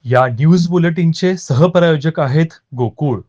या न्यूज बुलेटिनचे सहप्रायोजक आहेत गोकुळ.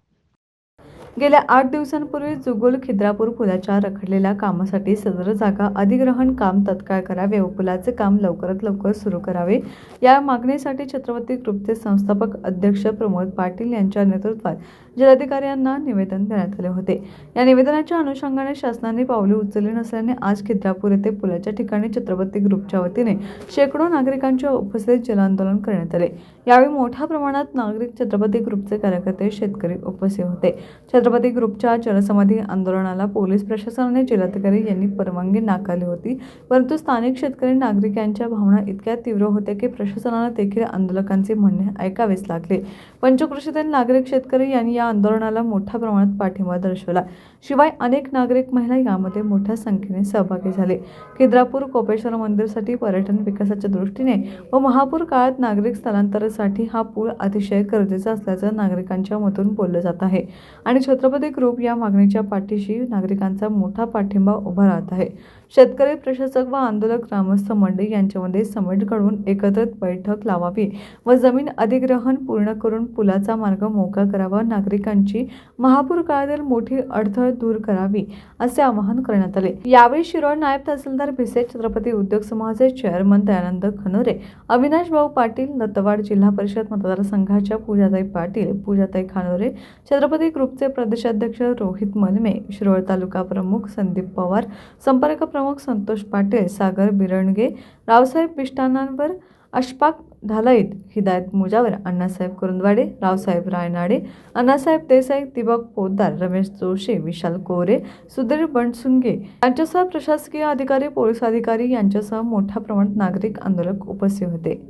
गेल्या 8 दिवसांपूर्वी जुगुल-खिद्रापूर पुलाच्या रखडलेल्या कामासाठी सदर जागा अधिग्रहण काम तत्काळ करावे व पुलाचे काम लवकरात लवकर सुरू करावे या मागणीसाठी छत्रपती ग्रुपचे संस्थापक अध्यक्ष प्रमोद पाटील यांच्या नेतृत्वात जिल्हाधिकाऱ्यांना निवेदन देण्यात आले होते. या निवेदनाच्या अनुषंगाने शासनाने पावले उचलली नसल्याने आज खिद्रापूर येथे पुलाच्या ठिकाणी छत्रपती ग्रुपच्या वतीने शेकडो नागरिकांच्या उपस्थितीत जलआंदोलन करण्यात आले. यावेळी मोठ्या प्रमाणात नागरिक, छत्रपती ग्रुपचे कार्यकर्ते, शेतकरी उपस्थित होते. छत्रपती ग्रुपच्या जलसमाधी आंदोलनाला पोलीस प्रशासनाने जिल्हाधिकारी यांनी परवानगी नाकारली होती, परंतु स्थानिक शेतकरी नागरिक यांच्या भावना इतक्या तीव्र होत्या की प्रशासनाला देखील आंदोलकांचे म्हणणे ऐकावेच लागले. पंचक्रोशीतील नागरिक, शेतकरी यांनी या आंदोलनाला मोठ्या प्रमाणात पाठिंबा दर्शवला. शिवाय अनेक नागरिक, महिला यामध्ये मोठ्या संख्येने सहभागी झाले. खिद्रापूर कोपेश्वर मंदिरसाठी, पर्यटन विकासाच्या दृष्टीने व महापूर काळात नागरिक स्थलांतरासाठी हा पूल अतिशय गरजेचा असल्याचं नागरिकांच्या मतातून बोललं जात आहे आणि छत्रपती ग्रुप या मागणीच्या पाठीशी नागरिकांचा मोठा पाठिंबा उभा राहत आहे. शेतकरी, प्रशासक व आंदोलक, ग्रामस्थ मंडळी यांच्यामध्ये समेट घडवून एकत्रित बैठक लावावी व जमीन अधिग्रहण पूर्ण करून पुलाचा मार्ग मोकळा करावा, नागरिकांची महापूर काळातील मोठी अडथळे दूर करावी असे आवाहन करण्यात आले. यावेळी शिरोळ नायब तहसीलदार भिसे, छत्रपती उद्योग समूहाचे चेअरमन दयानंद खनोरे, अविनाश भाऊ पाटील, दत्तवाड जिल्हा परिषद मतदारसंघाच्या पूजाताई पाटील, पूजाताई खानोरे, छत्रपती ग्रुपचे प्रदेशाध्यक्ष रोहित मलमे, शिरोळ तालुका प्रमुख संदीप पवार, संपर्क प्रमुख संतोष पाटील, सागर बिरणगे, रावसाहेब बिष्टानांवर, अशफाक ढालाईत, हिदायत मुजावर, अण्णासाहेब कुरुंदवाडे, रावसाहेब रायनाडे, अण्णासाहेब देसाई, दिपक पोद्दार, रमेश जोशी, विशाल कोरे, सुधीर बनसुंगे यांच्यासह प्रशासकीय अधिकारी, पोलीस अधिकारी यांच्यासह मोठ्या प्रमाणात नागरिक, आंदोलक उपस्थित होते.